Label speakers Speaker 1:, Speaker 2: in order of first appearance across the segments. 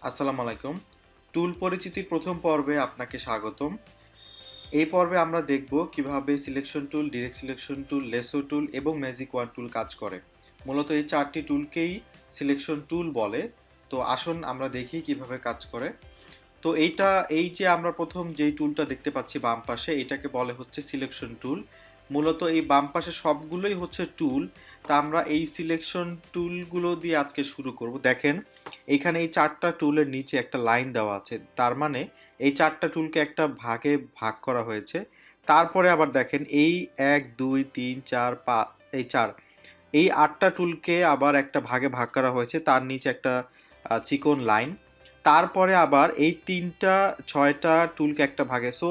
Speaker 1: আসসালামু আলাইকুম। টুল পরিচিতির প্রথম পর্বে আপনাকে স্বাগতম। এই পর্বে আমরা দেখব কিভাবে selection tool, direct selection tool, lasso tool এবং ম্যাজিক ওয়ান টুল কাজ করে। মূলত এই চারটি টুলকেই সিলেকশন টুল বলে। তো আসুন আমরা দেখি কিভাবে কাজ করে। তো এই যে আমরা প্রথম যেই টুলটা দেখতে পাচ্ছি বাম পাশে, এটাকে বলে হচ্ছে সিলেকশন টুল। মূলত এই বাম পাশে সবগুলোই হচ্ছে টুল। তা আমরা এই সিলেকশন টুলগুলো দিয়ে আজকে শুরু করব। দেখেন, এইখানে এই চারটা টুলের নিচে একটা লাইন দেওয়া আছে, তার মানে এই চারটা টুলকে একটা ভাগে ভাগ করা হয়েছে। তারপরে আবার দেখেন, এই 1 2 3 4 5 এই চার, এই আটটা টুলকে আবার একটা ভাগে ভাগ করা হয়েছে, তার নিচে একটা চিকন লাইন। তারপরে আবার এই 3টা 6টা টুলকে একটা ভাগে, সো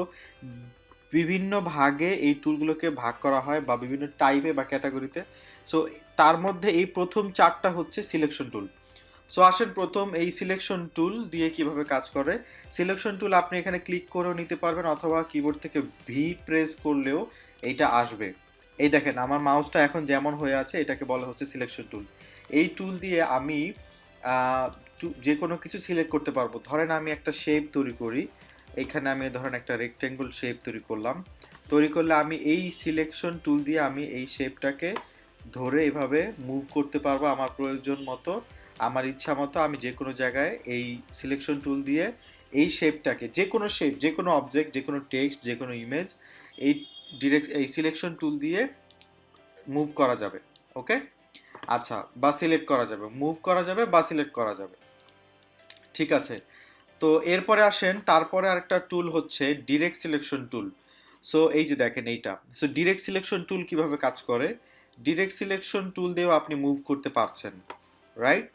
Speaker 1: বিভিন্ন ভাগে এই টুলগুলোকে ভাগ করা হয় বা বিভিন্ন টাইপে বা ক্যাটাগরিতে। সো তার মধ্যে এই প্রথম চারটা হচ্ছে সিলেকশন টুল। সো আসেন প্রথম এই সিলেকশন টুল দিয়ে কিভাবে কাজ করে। সিলেকশন টুল আপনি এখানে ক্লিক করেও নিতে পারবেন, অথবা কিবোর্ড থেকে ভি প্রেস করলেও এইটা আসবে। এই দেখেন, আমার মাউসটা এখন যেমন হয়ে আছে, এটাকে বলা হচ্ছে সিলেকশন টুল। এই টুল দিয়ে আমি আহ, যে কোনো কিছু সিলেক্ট করতে পারবো। ধরেন আমি একটা শেপ তৈরি করি, এখানে আমি ধরেন একটা রেক্টেঙ্গল শেপ তৈরি করলাম। তৈরি করলে আমি এই সিলেকশন টুল দিয়ে আমি এই শেপটাকে ধরে এভাবে মুভ করতে পারবো আমার প্রয়োজন মতো, আমার ইচ্ছা মতো। আমি যে কোনো জায়গায় এই সিলেকশন টুল দিয়ে এই শেপটাকে, যে কোনো শেপ, যে কোনো অবজেক্ট, যে কোনো টেক্সট, যে কোনো ইমেজ, এই এই সিলেকশন টুল দিয়ে মুভ করা যাবে। ওকে, আচ্ছা, বা সিলেক্ট করা যাবে, মুভ করা যাবে বা সিলেক্ট করা যাবে। ঠিক আছে। তো এরপরে আসেন, তারপরে আরেকটা টুল হচ্ছে ডিরেক্ট সিলেকশন টুল। সো এই যে দেখেন এইটা, সো ডিরেক্ট সিলেকশন টুল কিভাবে কাজ করে। ডিরেক্ট সিলেকশন টুল দিয়েও আপনি মুভ করতে পারছেন, রাইট?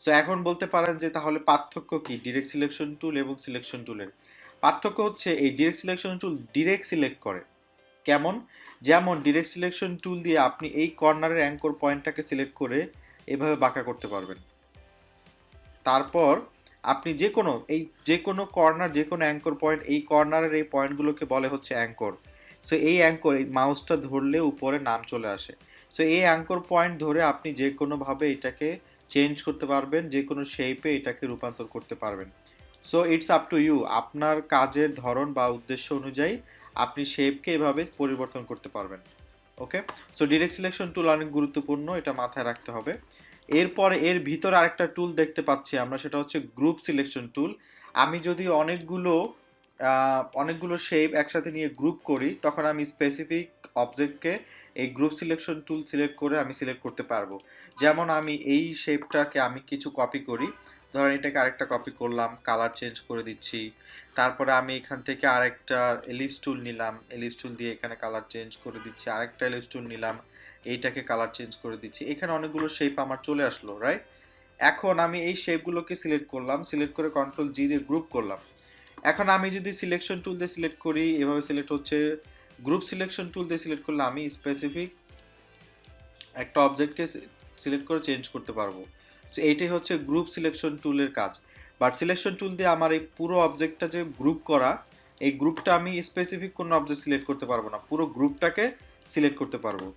Speaker 1: সো এখন বলতে পারেন যে তাহলে পার্থক্য কি ডিরেক্ট সিলেকশন টুল এবং সিলেকশন টুলের? পার্থক্য হচ্ছে এই direct selection tool direct select করে। কেমন? যেমন ডিরেক্ট সিলেকশন টুল দিয়ে আপনি এই কর্নারের অ্যাঙ্কর পয়েন্টটাকে সিলেক্ট করে এভাবে বাঁকা করতে পারবেন। তারপর আপনি যে কোনো কর্নার, যে কোনো অ্যাঙ্কর পয়েন্ট, এই কর্নারের এই পয়েন্টগুলোকে বলে হচ্ছে অ্যাঙ্কর। সো এই অ্যাঙ্কর, এই মাউসটা ধরলে উপরে নাম চলে আসে। সো এই অ্যাঙ্কর পয়েন্ট ধরে আপনি যে কোনোভাবে এটাকে চেঞ্জ করতে পারবেন, যে কোনো শেপে এটাকে রূপান্তর করতে পারবেন। So it's up to you, আপনার কাজের ধরন বা উদ্দেশ্য অনুযায়ী আপনি শেপকে এভাবে পরিবর্তন করতে পারবেন। ওকে, সো ডিরেক্ট সিলেকশন টুল অনেক গুরুত্বপূর্ণ, এটা মাথায় রাখতে হবে। এরপরে এর ভিতর আরেকটা টুল দেখতে পাচ্ছি আমরা, সেটা হচ্ছে গ্রুপ সিলেকশন টুল। আমি যদি অনেকগুলো শেপ একসাথে নিয়ে গ্রুপ করি, তখন আমি স্পেসিফিক অবজেক্টকে এই গ্রুপ সিলেকশন টুল সিলেক্ট করে আমি সিলেক্ট করতে পারবো। যেমন আমি এই শেপটাকে আমি কিছু কপি করি, ধরেন এটাকে আরেকটা কপি করলাম, কালার চেঞ্জ করে দিচ্ছি। তারপরে আমি এখান থেকে আরেকটা এলিপস টুল নিলাম, এলিপস টুল দিয়ে এখানে কালার চেঞ্জ করে দিচ্ছি, আরেকটা এলিপস টুল নিলাম, এইটাকে কালার চেঞ্জ করে দিচ্ছি। এখানে অনেকগুলো শেপ আমার চলে আসলো, রাইট? এখন আমি এই শেপগুলোকে সিলেক্ট করলাম, সিলেক্ট করে কন্ট্রোল জি দিয়ে গ্রুপ করলাম। এখন আমি যদি সিলেকশন টুল দিয়ে সিলেক্ট করি, এভাবে সিলেক্ট হচ্ছে। গ্রুপ সিলেকশন টুল দিয়ে সিলেক্ট করলে আমি স্পেসিফিক একটা অবজেক্টকে সিলেক্ট করে চেঞ্জ করতে পারবো। তো এইটাই হচ্ছে গ্রুপ সিলেকশন টুলের কাজ। বাট সিলেকশন টুল দিয়ে আমার এই পুরো অবজেক্টটা যে গ্রুপ করা, এই গ্রুপটা আমি স্পেসিফিক কোনো অবজেক্ট সিলেক্ট করতে পারবো না, পুরো গ্রুপটাকে সিলেক্ট করতে পারবো।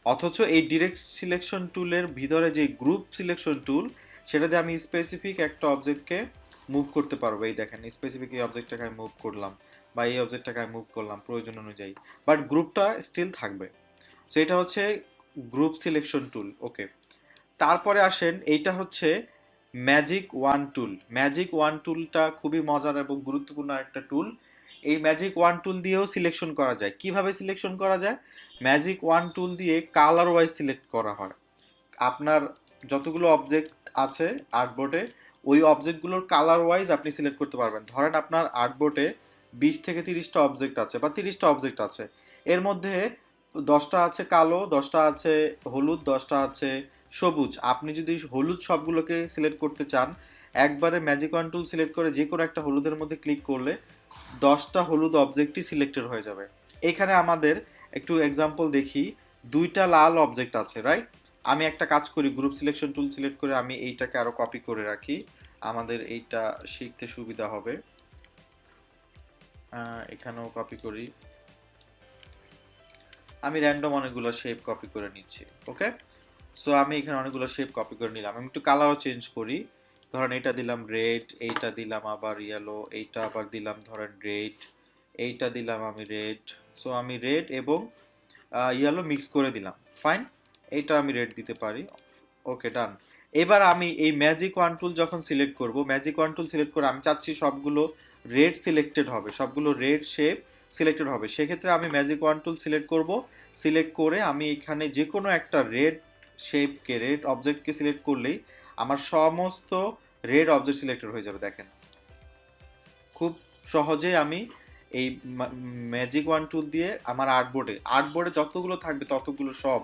Speaker 1: অথচ এই ডিরেক্ট সিলেকশন টুলের ভিতরে যে গ্রুপ সিলেকশন টুল, সেটা দিয়ে আমি স্পেসিফিক একটা অবজেক্টকে মুভ করতে পারবো। এই দেখেন, স্পেসিফিক এই অবজেক্টটাকে আমি মুভ করলাম বা এই অবজেক্টটাকে আমি মুভ করলাম প্রয়োজন অনুযায়ী, বাট গ্রুপটা স্টিল থাকবে। সো এটা হচ্ছে গ্রুপ সিলেকশন টুল। ওকে, তারপরে আসেন, এইটা হচ্ছে ম্যাজিক ওয়ান টুল। ম্যাজিক ওয়ান টুলটা খুবই মজার এবং গুরুত্বপূর্ণ একটা টুল। এই ম্যাজিক ওয়ান টুল দিয়েও সিলেকশন করা যায়। কিভাবে সিলেকশন করা যায়? ম্যাজিক ওয়ান টুল দিয়ে কালার ওয়াইজ সিলেক্ট করা হয়। আপনার যতগুলো অবজেক্ট আছে আর্টবোর্ডে, ওই অবজেক্টগুলোর কালার ওয়াইজ আপনি সিলেক্ট করতে পারবেন। ধরেন আপনার আর্টবোর্ডে 20 থেকে 30টা অবজেক্ট আছে বা 30টা অবজেক্ট আছে, এর মধ্যে 10টা আছে কালো, 10টা আছে হলুদ, 10টা আছে সবুজ। আপনি যদি হলুদ সবগুলোকে সিলেক্ট করতে চান, একবারে ম্যাজিক ওয়ান টুল সিলেক্ট করে যে কোনো একটা হলুদের মধ্যে ক্লিক করলে 10টা হলুদ অবজেক্টই সিলেক্টেড হয়ে যাবে। এখানে আমাদের একটু এক্সাম্পল দেখি। 2টা লাল অবজেক্ট আছে, রাইট? আমি একটা কাজ করি, গ্রুপ সিলেকশন টুল সিলেক্ট করে আমি এইটাকে আরো কপি করে রাখি, আমাদের এইটা শিখতে সুবিধা হবে। এখানেও কপি করি, আমি র্যান্ডম অনেকগুলো শেপ কপি করে নিচ্ছি। ওকে, সো আমি এখানে অনেকগুলো শেপ কপি করে নিলাম। আমি একটু কালারও চেঞ্জ করি, ধরেন এটা দিলাম রেড, এইটা দিলাম আবার ইয়েলো, এইটা আবার দিলাম ধরেন রেড, এইটা দিলাম আমি রেড। সো আমি রেড এবং ইয়েলো মিক্স করে দিলাম, ফাইন। এইটা আমি রেড দিতে পারি, ওকে ডান। এবার আমি এই ম্যাজিক ওয়ান টুল যখন সিলেক্ট করব, ম্যাজিক ওয়ান টুল সিলেক্ট করে আমি চাচ্ছি সবগুলো রেড সিলেক্টেড হবে, সবগুলো রেড শেপ সিলেক্টেড হবে। সেক্ষেত্রে আমি ম্যাজিক ওয়ান টুল সিলেক্ট করব, সিলেক্ট করে আমি এখানে যে কোনো একটা রেড শেপকে, রেড অবজেক্টকে সিলেক্ট করলেই আমার সমস্ত রেড অবজেক্ট সিলেক্টেড হয়ে যাবে। দেখেন খুব সহজে আমি এই ম্যাজিক ওয়ান টুল দিয়ে আমার আর্টবোর্ডে যতগুলো থাকবে ততগুলো সব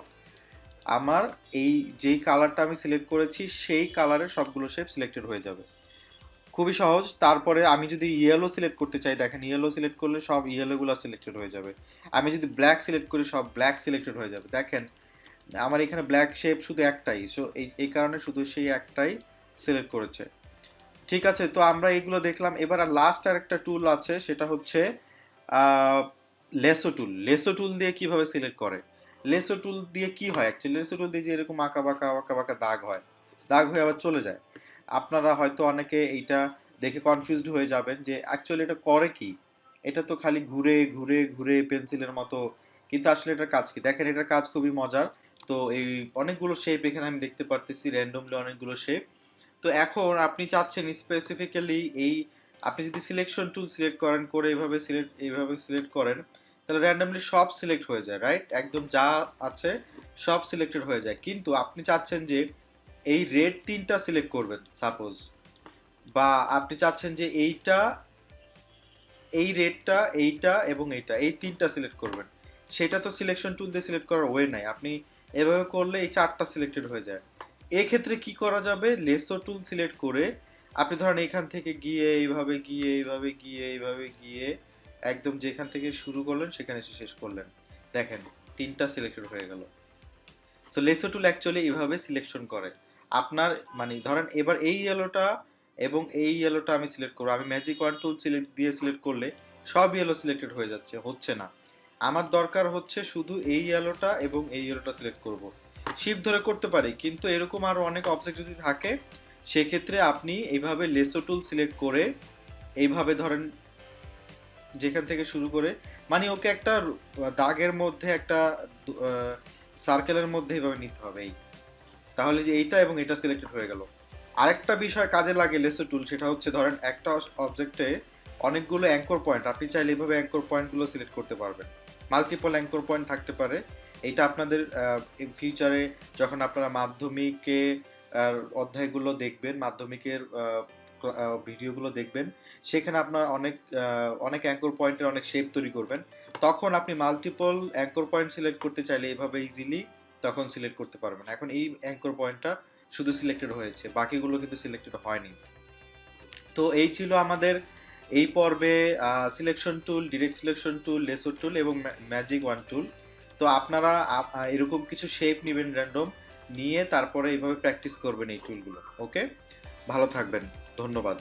Speaker 1: আমার এই যেই কালারটা আমি সিলেক্ট করেছি সেই কালারের সবগুলো শেপ সিলেক্টেড হয়ে যাবে। খুবই সহজ। তারপরে আমি যদি ইয়েলো সিলেক্ট করতে চাই, দেখেন ইয়েলো সিলেক্ট করলে সব ইয়েলোগুলো সিলেক্টেড হয়ে যাবে। আমি যদি ব্ল্যাক সিলেক্ট করি সব ব্ল্যাক সিলেক্টেড হয়ে যাবে। দেখেন আমার এখানে ব্ল্যাক শেপ শুধু একটাই, সো এই কারণে শুধু সেই একটাই সিলেক্ট করেছে। ঠিক আছে, তো আমরা এগুলো দেখলাম। এবার লাস্ট আর একটা টুল আছে, সেটা হচ্ছে লেসো টুল। লেসো টুল দিয়ে কিভাবে সিলেক্ট করে? লেসো টুল দিয়ে কি হয় অ্যাকচুয়ালি? লেসো টুল দিয়ে যে এরকম আঁকা বাঁকা দাগ হয়, দাগ হয়ে আবার চলে যায়। আপনারা হয়তো অনেকে এইটা দেখে কনফিউজড হয়ে যাবেন যে অ্যাকচুয়ালি এটা করে কি। এটা তো খালি ঘুরে ঘুরে ঘুরে পেন্সিলের মতো, কিন্তু আসলে এটার কাজ কি? দেখেন এটার কাজ খুবই মজার। তো এই অনেকগুলো শেপ এখানে আমি দেখতে পারতেছি, র্যান্ডমলি অনেকগুলো শেপ। তো এখন আপনি চাচ্ছেন স্পেসিফিক্যালি এই, আপনি যদি সিলেকশন টুল সিলেক্ট করেন, করে এইভাবে সিলেক্ট করেন, তাহলে র্যান্ডমলি সব সিলেক্ট হয়ে যায়, রাইট? একদম যা আছে সব সিলেক্টেড হয়ে যায়। কিন্তু আপনি চাচ্ছেন যে এই রেড তিনটা সিলেক্ট করবেন সাপোজ, বা আপনি চাচ্ছেন যে এইটা, এই রেডটা, এইটা এবং এইটা, এই তিনটা সিলেক্ট করবেন। সেটা তো সিলেকশন টুল দিয়ে সিলেক্ট করার ওয়ে নাই। আপনি এভাবে করলে এই চারটা সিলেক্টেড হয়ে যায়। এক্ষেত্রে কি করা যাবে? লেসো টুল সিলেক্ট করে আপনি ধরেন এখান থেকে গিয়ে এইভাবে গিয়ে এইভাবে গিয়ে এইভাবে গিয়ে একদম যেখান থেকে শুরু করলেন সেখানে এসে শেষ করলেন। দেখেন তিনটা সিলেক্টেড হয়ে গেল। সো লেসো টুল অ্যাকচুয়ালি এইভাবে সিলেকশন করে। আপনার মানে ধরেন এবার এই ইয়েলোটা এবং এই ইয়েলোটা আমি সিলেক্ট করবো, আমি ম্যাজিক ওয়ান টুল সিলেক্ট দিয়ে সিলেক্ট করলে সব ইয়েলো সিলেক্টেড হয়ে যাচ্ছে, হচ্ছে না। আমার দরকার হচ্ছে শুধু এই ইয়েলোটা এবং এই ইয়েলোটা সিলেক্ট করব। শিফট ধরে করতে পারি, কিন্তু এরকম আরও অনেক অবজেক্ট যদি থাকে সেক্ষেত্রে আপনি এইভাবে লেসো টুল সিলেক্ট করে এইভাবে ধরেন যেখান থেকে শুরু করে, মানে ওকে একটা দাগের মধ্যে একটা সার্কেলের মধ্যে এইভাবে নিতে হবে এই, তাহলে যে এইটা এবং এটা সিলেক্টেড হয়ে গেল। আরেকটা বিষয় কাজে লাগে লেসো টুল, সেটা হচ্ছে ধরেন একটা অবজেক্টে অনেকগুলো অ্যাঙ্কর পয়েন্ট, আপনি চাইলে এইভাবে অ্যাঙ্কর পয়েন্টগুলো সিলেক্ট করতে পারবেন। মাল্টিপল অ্যাঙ্কর পয়েন্ট থাকতে পারে। এটা আপনাদের ফিউচারে যখন আপনারা মাধ্যমিকে অধ্যায়গুলো দেখবেন, মাধ্যমিকের ভিডিওগুলো দেখবেন, সেখানে আপনার অনেক অনেক অ্যাঙ্কর পয়েন্টের অনেক শেপ তৈরি করবেন। তখন আপনি মাল্টিপল অ্যাঙ্কর পয়েন্ট সিলেক্ট করতে চাইলে এইভাবে ইজিলি তখন সিলেক্ট করতে পারবেন। এখন এই অ্যাঙ্কর পয়েন্টটা শুধু সিলেক্টেড হয়েছে, বাকিগুলো কিন্তু সিলেক্টেড হয়নি। তো এই ছিল আমাদের এই পর্বে selection tool, direct selection tool, lasso tool এবং ম্যাজিক ওয়ান টুল। তো আপনারা এরকম কিছু শেপ নেবেন র্যান্ডম, নিয়ে তারপরে এইভাবে প্র্যাকটিস করবেন এই টুলগুলো। ওকে, ভালো থাকবেন, ধন্যবাদ।